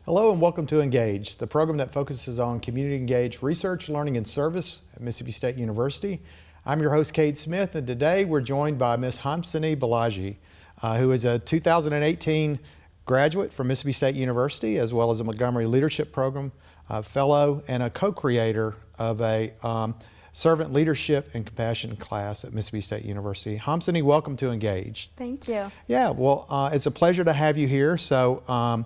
Hello and welcome to Engage, the program that focuses on community-engaged research, learning, and service at Mississippi State University. I'm your host, Cade Smith, and today we're joined by Ms. Hamsini Balaji, who is a 2018 graduate from Mississippi State University, as well as a Montgomery Leadership Program fellow and a co-creator of a servant leadership and compassion class at Mississippi State University. Hamsini, welcome to Engage. Thank you. Yeah, well, it's a pleasure to have you here. So.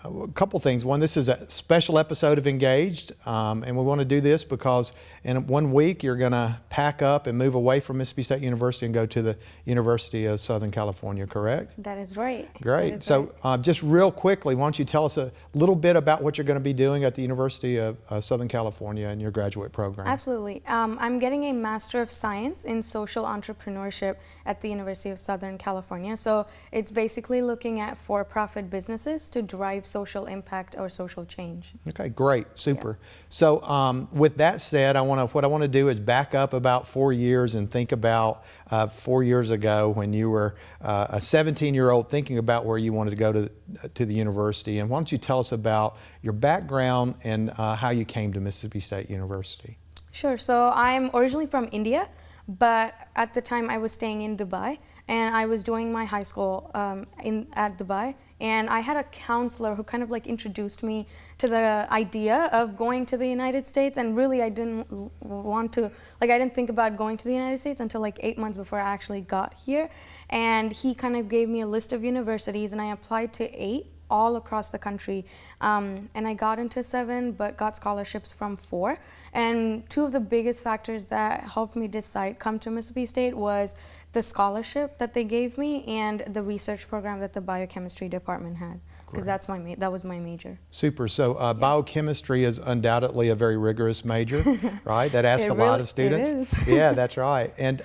A couple things. One, this is a special episode of Engaged, and we want to do this because in 1 week you're going to pack up and move away from Mississippi State University and go to the University of Southern California, correct? That is right. Great. Is so right. Just real quickly, why don't you tell us a little bit about what you're going to be doing at the University of Southern California in your graduate program? Absolutely. I'm getting a Master of Science in Social Entrepreneurship at the University of Southern California. So it's basically looking at for-profit businesses to drive social impact or social change. Okay, great, super. Yeah. So with that said, what I want to do is back up about 4 years and think about 4 years ago when you were a 17-year-old thinking about where you wanted to go to the university. And why don't you tell us about your background and how you came to Mississippi State University? Sure. So I'm originally from India, but at the time I was staying in Dubai, and I was doing my high school at Dubai. And I had a counselor who kind of like introduced me to the idea of going to the United States. And really I didn't want to, I didn't think about going to the United States until like 8 months before I actually got here. And he kind of gave me a list of universities, and I applied to 8 all across the country. And I got into 7, but got scholarships from 4. And 2 of the biggest factors that helped me decide come to Mississippi State was the scholarship that they gave me and the research program that the biochemistry department had, because that was my major. Super. So biochemistry is undoubtedly a very rigorous major, right? That asks a lot of students. It is. Yeah, that's right. And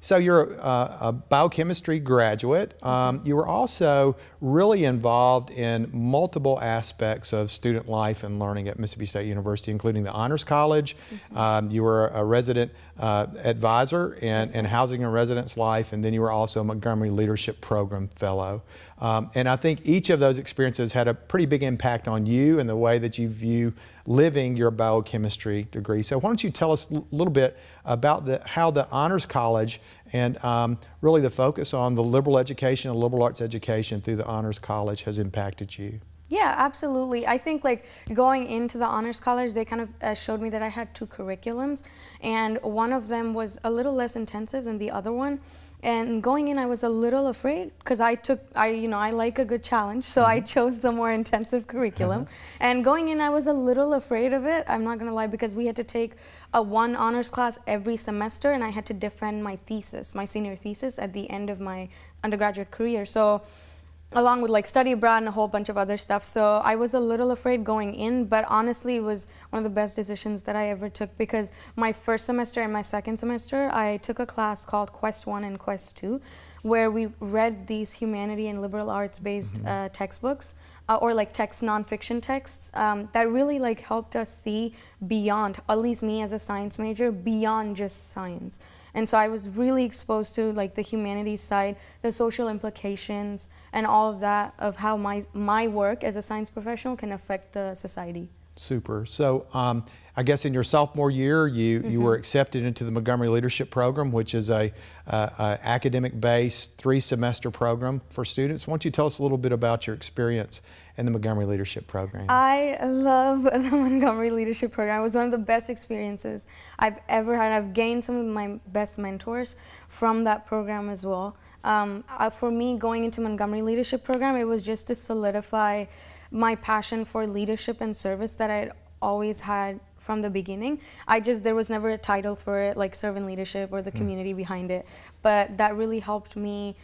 so you're a biochemistry graduate. You were also really involved in multiple aspects of student life and learning at Mississippi State University, including the Honors College. You were a resident advisor in housing and residence life, and then you were also a Montgomery Leadership Program fellow. And I think each of those experiences had a pretty big impact on you and the way that you view living your biochemistry degree. So why don't you tell us a little bit about how the Honors College and really the focus on the liberal education and liberal arts education through the Honors College has impacted you? Yeah, absolutely. I think like going into the Honors College, they kind of showed me that I had 2 curriculums, and one of them was a little less intensive than the other one. And going in, I was a little afraid because I like a good challenge, so I chose the more intensive curriculum. And going in, I was a little afraid of it, I'm not gonna lie, because we had to take one honors class every semester, and I had to defend my thesis, my senior thesis, at the end of my undergraduate career. So, along with like study abroad and a whole bunch of other stuff. So I was a little afraid going in, but honestly it was one of the best decisions that I ever took, because my first semester and my second semester, I took a class called Quest 1 and Quest 2, where we read these humanity and liberal arts based textbooks, or like nonfiction texts that really like helped us see beyond, at least me as a science major, beyond just science. And so I was really exposed to like the humanities side, the social implications, and all of that of how my work as a science professional can affect the society. Super. So I guess in your sophomore year, you were accepted into the Montgomery Leadership Program, which is a academic-based 3-semester program for students. Why don't you tell us a little bit about your experience in the Montgomery Leadership Program? I love the Montgomery Leadership Program. It was one of the best experiences I've ever had. I've gained some of my best mentors from that program as well. For me, going into Montgomery Leadership Program, it was just to solidify my passion for leadership and service that I'd always had from the beginning. There was never a title for it, like servant leadership or the community behind it, but that really helped me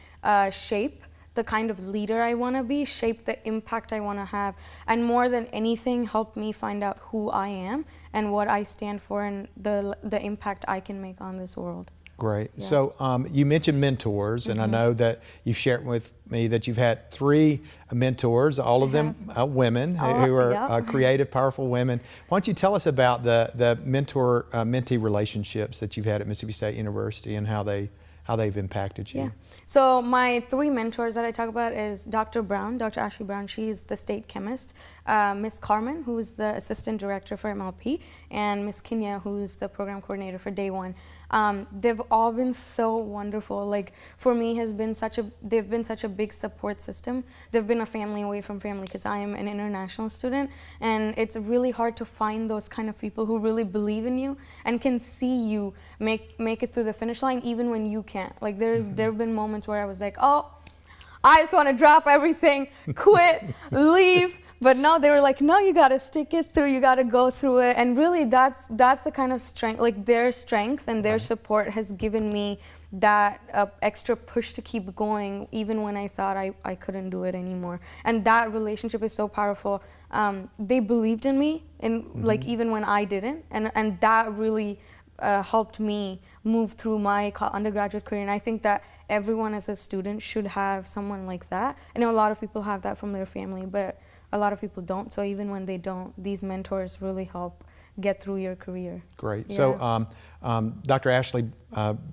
shape the kind of leader I want to be, shape the impact I want to have, and more than anything, help me find out who I am and what I stand for and the impact I can make on this world. Great. Yeah. So you mentioned mentors, and I know that you've shared with me that you've had 3 mentors, all of them women who are creative, powerful women. Why don't you tell us about the mentor-mentee relationships that you've had at Mississippi State University and how they how they've impacted you. Yeah. So my three mentors that I talk about is Dr. Brown, Dr. Ashley Brown. She's the state chemist. Miss Carmen, who is the assistant director for MLP, and Miss Kenya, who's the program coordinator for Day One. They've all been so wonderful. Like for me, they've been such a big support system. They've been a family away from family because I am an international student, and it's really hard to find those kind of people who really believe in you and can see you make it through the finish line even when you can't. Like there have been moments where I was like, oh, I just want to drop everything, quit, leave. But no, they were like, no, you got to stick it through, you got to go through it. And really that's the kind of strength, like their strength and their support has given me that extra push to keep going even when I thought I couldn't do it anymore. And that relationship is so powerful. They believed in me, and like even when I didn't, and that really helped me move through my undergraduate career. And I think that everyone as a student should have someone like that. I know a lot of people have that from their family, but a lot of people don't. So even when they don't, these mentors really help get through your career. Great. Yeah. So Dr. Ashley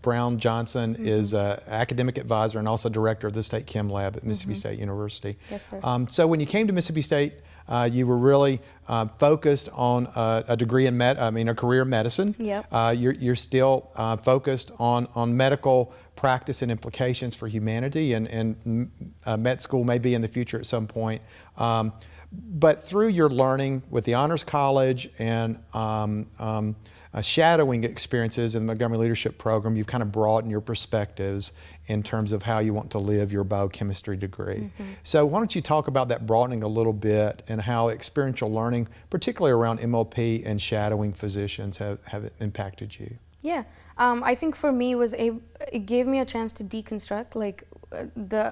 Brown Johnson is academic advisor and also director of the State Chem Lab at Mississippi State University. Yes, sir. So when you came to Mississippi State, you were really focused on a degree in a career in medicine. Yep. You're still focused on medical practice and implications for humanity, and med school may be in the future at some point. But through your learning with the Honors College and shadowing experiences in the Montgomery Leadership Program, you've kind of broadened your perspectives in terms of how you want to live your biochemistry degree. So why don't you talk about that broadening a little bit and how experiential learning, particularly around MLP and shadowing physicians, have impacted you? Yeah, I think for me it gave me a chance to deconstruct like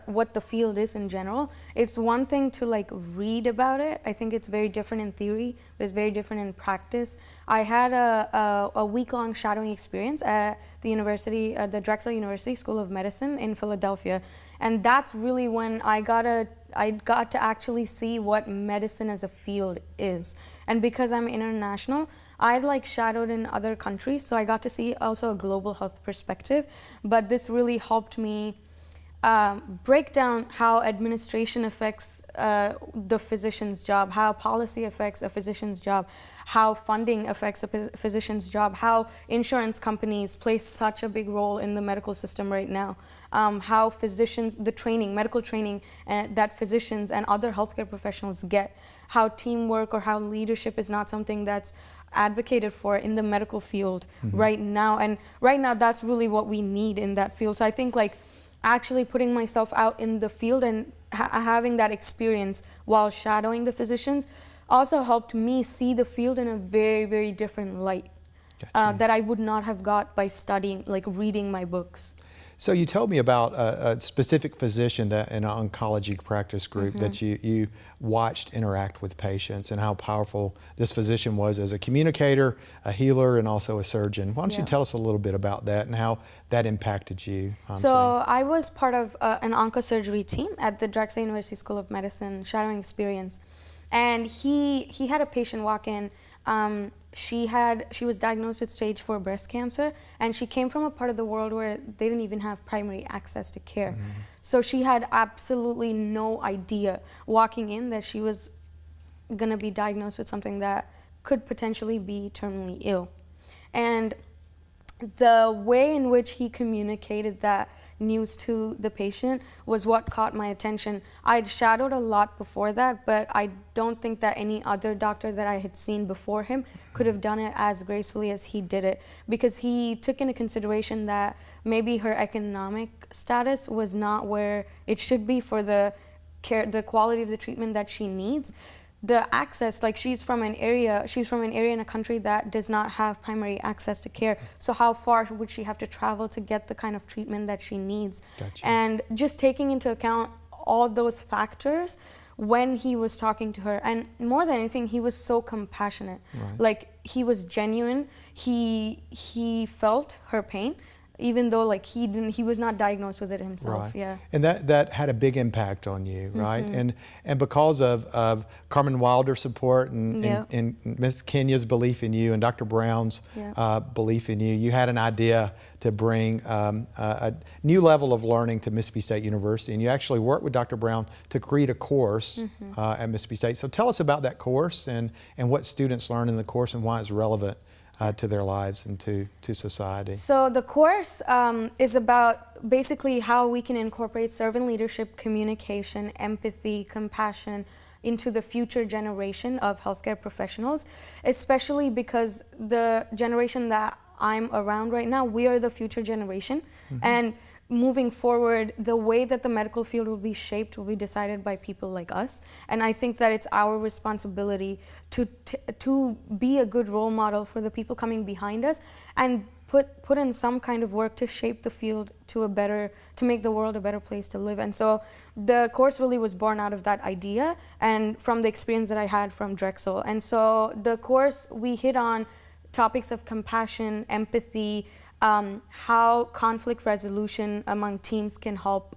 what the field is in general. It's one thing to like read about it. I think it's very different in theory, but it's very different in practice. I had a week-long shadowing experience at the university, the Drexel University School of Medicine in Philadelphia, and that's really when I got to actually see what medicine as a field is. And because I'm international, I'd like shadowed in other countries, so I got to see also a global health perspective. But this really helped me break down how administration affects the physician's job, how policy affects a physician's job, how funding affects a physician's job, how insurance companies play such a big role in the medical system right now, how physicians, medical training that physicians and other healthcare professionals get, how teamwork or how leadership is not something that's advocated for in the medical field right now. And right now that's really what we need in that field. So I think like actually putting myself out in the field and having that experience while shadowing the physicians also helped me see the field in a very, very different light. Gotcha. That I would not have got by studying, like reading my books. So you told me about a specific physician that in an oncology practice group that you watched interact with patients and how powerful this physician was as a communicator, a healer, and also a surgeon. Why don't you tell us a little bit about that and how that impacted you? So I was part of an oncosurgery team at the Drexel University School of Medicine shadowing experience. And he had a patient walk in. She was diagnosed with stage 4 breast cancer, and she came from a part of the world where they didn't even have primary access to care. So she had absolutely no idea walking in that she was gonna be diagnosed with something that could potentially be terminally ill. And the way in which he communicated that news to the patient was what caught my attention. I'd shadowed a lot before that, but I don't think that any other doctor that I had seen before him could have done it as gracefully as he did it, because he took into consideration that maybe her economic status was not where it should be for the care, the quality of the treatment that she needs. The access, like she's from an area in a country that does not have primary access to care. So how far would she have to travel to get the kind of treatment that she needs? Gotcha. And just taking into account all those factors when he was talking to her, and more than anything, he was so compassionate. Like he was genuine. He felt her pain. even though like he was not diagnosed with it himself. Right. Yeah. And that had a big impact on you, right? And because of Carmen Wilder's support and Ms. Kenya's belief in you and Dr. Brown's belief in you, you had an idea to bring a new level of learning to Mississippi State University. And you actually worked with Dr. Brown to create a course at Mississippi State. So tell us about that course and what students learn in the course and why it's relevant to their lives and to society. So the course is about basically how we can incorporate servant leadership, communication, empathy, compassion into the future generation of healthcare professionals, especially because the generation that I'm around right now, we are the future generation. And moving forward, the way that the medical field will be shaped will be decided by people like us. And I think that it's our responsibility to be a good role model for the people coming behind us and put in some kind of work to shape the field to make the world a better place to live. And so the course really was born out of that idea and from the experience that I had from Drexel. And so the course, we hit on topics of compassion, empathy, how conflict resolution among teams can help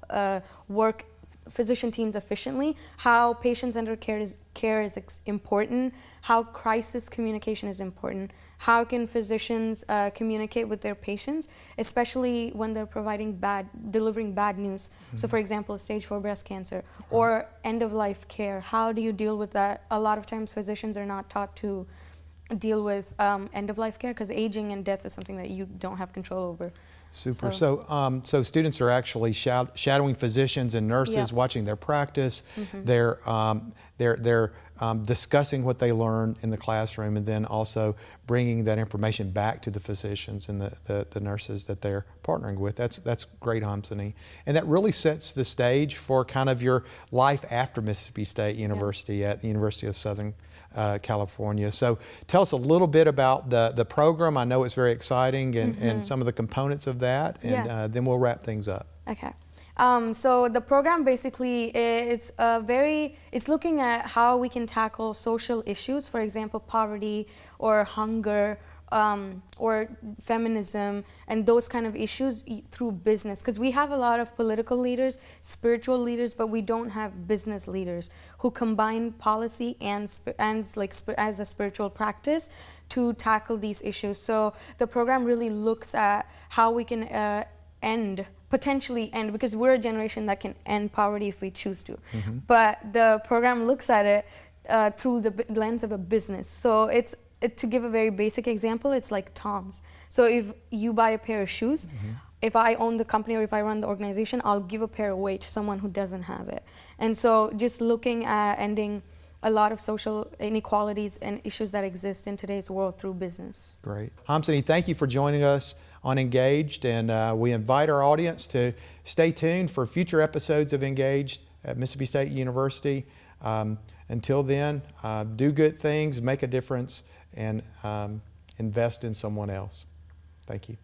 work physician teams efficiently, how patient-centered care is important, how crisis communication is important, how can physicians communicate with their patients, especially when they're delivering bad news. So for example, stage 4 breast cancer or end-of-life care. How do you deal with that? A lot of times physicians are not taught to deal with end-of-life care because aging and death is something that you don't have control over. Super. So students are actually shadowing physicians and nurses, watching their practice. They're discussing what they learn in the classroom, and then also bringing that information back to the physicians and the nurses that they're partnering with. That's great, Hamsini. And that really sets the stage for kind of your life after Mississippi State University at the University of Southern California. So tell us a little bit about the program. I know it's very exciting and some of the components of that, and then we'll wrap things up. Okay. So the program basically it's looking at how we can tackle social issues, for example, poverty or hunger, or feminism and those kind of issues through business, because we have a lot of political leaders, spiritual leaders, but we don't have business leaders who combine policy and as a spiritual practice to tackle these issues. So the program really looks at how we can potentially end, because we're a generation that can end poverty if we choose to. But the program looks at it through the lens of a business. So to give a very basic example, it's like Tom's. So if you buy a pair of shoes, if I own the company or if I run the organization, I'll give a pair away to someone who doesn't have it. And so just looking at ending a lot of social inequalities and issues that exist in today's world through business. Great. Hamsini, thank you for joining us on Engaged, and we invite our audience to stay tuned for future episodes of Engaged at Mississippi State University. Until then, do good things, make a difference, and invest in someone else. Thank you.